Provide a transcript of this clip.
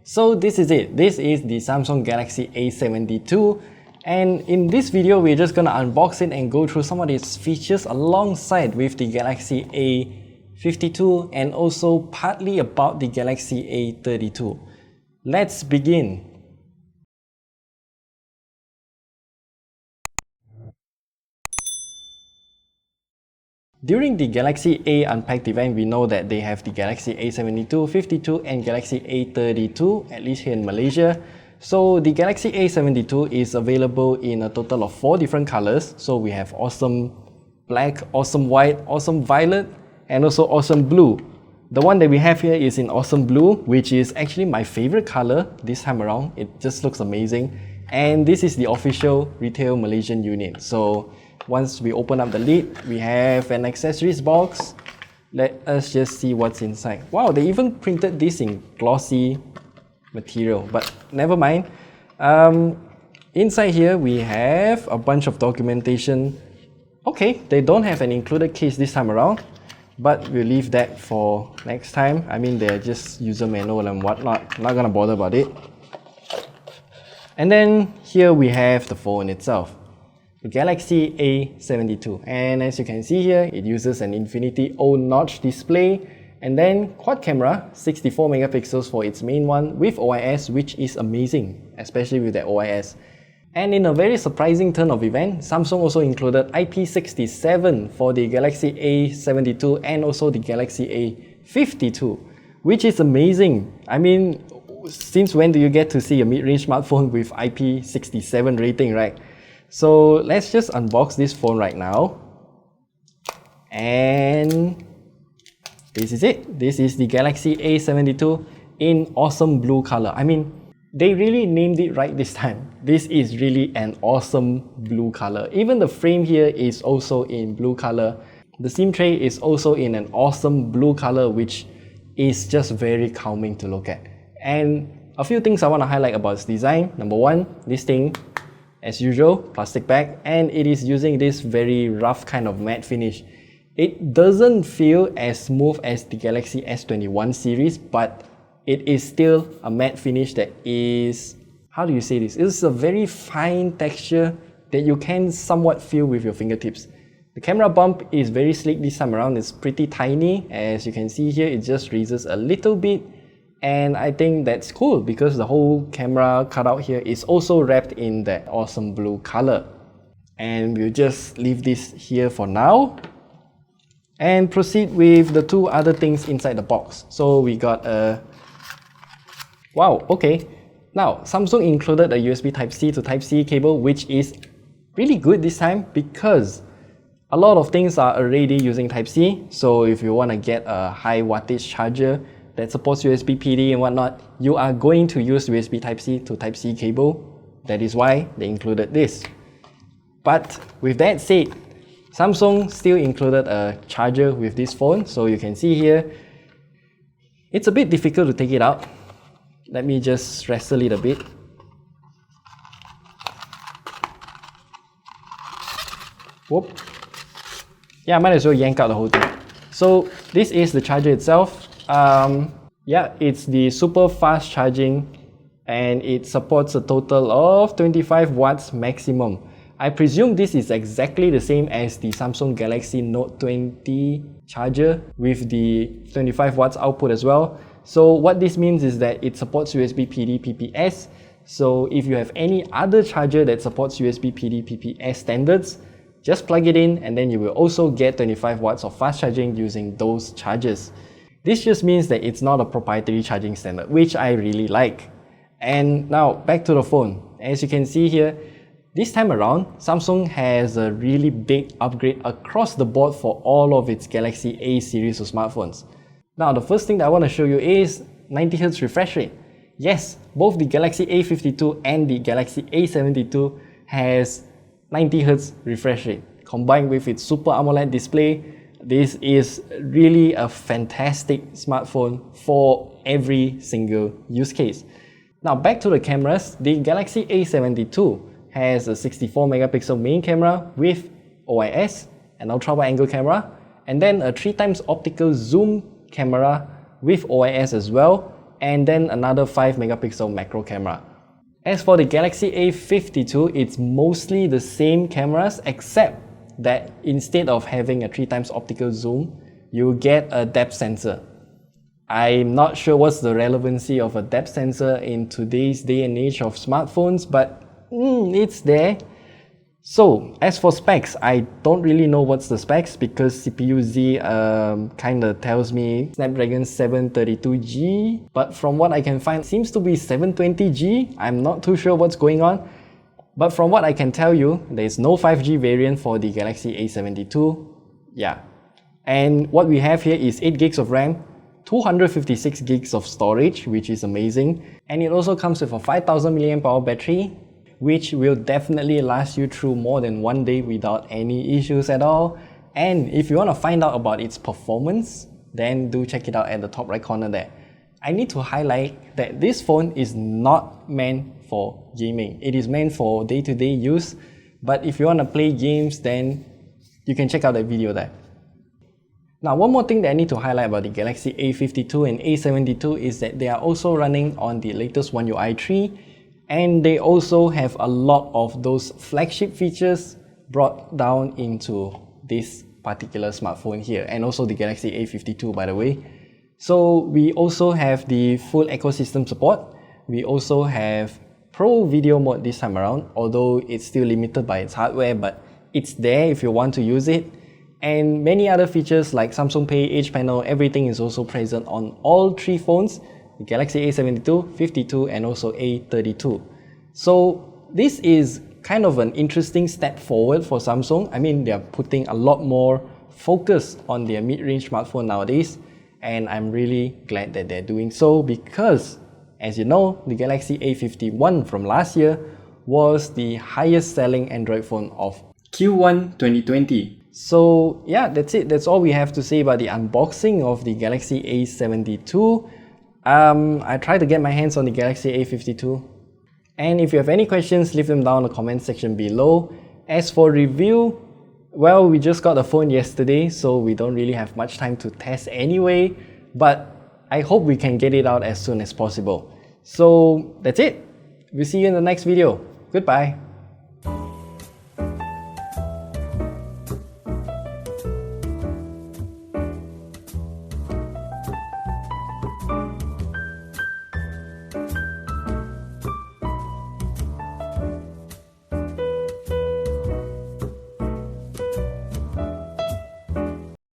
So this is it. This is the Samsung Galaxy A72, and in this video we're just gonna unbox it and go through some of its features alongside with the Galaxy A52 and also partly about the Galaxy A32. Let's begin. During the Galaxy A Unpacked event, we know that they have the Galaxy A72, 52 and Galaxy A32, at least here in Malaysia. So the Galaxy A72 is available in a total of 4 different colors. So we have awesome black, awesome white, awesome violet, and also awesome blue. The one that we have here is in awesome blue, which is actually my favorite color this time around. It just looks amazing. And this is the official Retail Malaysian unit. So once we open up the lid, we have an accessories box. Let us just see what's inside. Wow, they even printed this in glossy material, but never mind. Inside here, we have a bunch of documentation. Okay, they don't have an included case this time around, but we'll leave that for next time. I mean, they're just user manual and whatnot. Not gonna bother about it. And then here we have the phone itself. The Galaxy A72, and as you can see here, it uses an Infinity O notch display and then quad camera, 64 megapixels for its main one with OIS, which is amazing, especially with that OIS. And in a very surprising turn of event, Samsung also included IP67 for the Galaxy A72 and also the Galaxy A52, which is amazing. I mean, since when do you get to see a mid-range smartphone with IP67 rating, right? So let's just unbox this phone right now. And this is it. This is the Galaxy A72 in awesome blue color. I mean, they really named it right this time. This is really an awesome blue color. Even the frame here is also in blue color. The SIM tray is also in an awesome blue color, which is just very calming to look at. And a few things I want to highlight about its design. Number one, this thing, as usual, plastic bag, and it is using this very rough kind of matte finish. It doesn't feel as smooth as the Galaxy S21 series, but it is still a matte finish that is, how do you say this? It's a very fine texture that you can somewhat feel with your fingertips. The camera bump is very sleek this time around. It's pretty tiny. As you can see here, it just raises a little bit. And I think that's cool because the whole camera cutout here is also wrapped in that awesome blue color. And we'll just leave this here for now and proceed with the 2 other things inside the box. So we got a... Wow, okay. Now, Samsung included a USB Type-C to Type-C cable, which is really good this time because a lot of things are already using Type-C. So if you want to get a high wattage charger that supports USB PD and whatnot, you are going to use USB Type-C to Type-C cable. That is why they included this. But with that said, Samsung still included a charger with this phone. So you can see here, it's a bit difficult to take it out. Let me just wrestle it a bit. Whoop. Yeah, I might as well yank out the whole thing. So this is the charger itself. Yeah, it's the super fast charging and it supports a total of 25 watts maximum. I presume this is exactly the same as the Samsung Galaxy Note 20 charger with the 25 watts output as well. So what this means is that it supports USB PD PPS. So if you have any other charger that supports USB PD PPS standards, just plug it in and then you will also get 25 watts of fast charging using those chargers. This just means that it's not a proprietary charging standard, which I really like. And now back to the phone. As you can see here, this time around, Samsung has a really big upgrade across the board for all of its Galaxy A series of smartphones. Now the first thing that I want to show you is 90Hz refresh rate. Yes, both the Galaxy A52 and the Galaxy A72 has 90Hz refresh rate. Combined with its Super AMOLED display, this is really a fantastic smartphone for every single use case. Now back to the cameras, the Galaxy A72 has a 64 megapixel main camera with OIS, an ultra wide angle camera, and then a 3x optical zoom camera with OIS as well, and then another 5 megapixel macro camera. As for the Galaxy A52, it's mostly the same cameras except that instead of having a 3x optical zoom, you get a depth sensor. I'm not sure what's the relevancy of a depth sensor in today's day and age of smartphones, but it's there. So as for specs, I don't really know what's the specs because CPU-Z kinda tells me Snapdragon 732G, but from what I can find, it seems to be 720G. I'm not too sure what's going on. But from what I can tell you, there's no 5G variant for the Galaxy A72. Yeah. And what we have here is 8 gigs of RAM, 256 gigs of storage, which is amazing. And it also comes with a 5000 mAh battery, which will definitely last you through more than one day without any issues at all. And if you want to find out about its performance, then do check it out at the top right corner there. I need to highlight that this phone is not meant for gaming. It is meant for day-to-day use, but if you want to play games, then you can check out that video there. Now, one more thing that I need to highlight about the Galaxy A52 and A72 is that they are also running on the latest One UI 3, and they also have a lot of those flagship features brought down into this particular smartphone here, and also the Galaxy A52 by the way. So we also have the full ecosystem support. We also have Pro Video mode this time around, although it's still limited by its hardware, but it's there if you want to use it. And many other features like Samsung Pay, Edge Panel, everything is also present on all three phones, the Galaxy A72, 52 and also A32. So this is kind of an interesting step forward for Samsung. I mean, they're putting a lot more focus on their mid-range smartphone nowadays, and I'm really glad that they're doing so because, as you know, the Galaxy A51 from last year was the highest selling Android phone of Q1 2020. So yeah, that's it. That's all we have to say about the unboxing of the Galaxy A72. I tried to get my hands on the Galaxy A52. And if you have any questions, leave them down in the comment section below. As for review, well, we just got the phone yesterday, so we don't really have much time to test anyway, but I hope we can get it out as soon as possible. So that's it. We'll see you in the next video. Goodbye.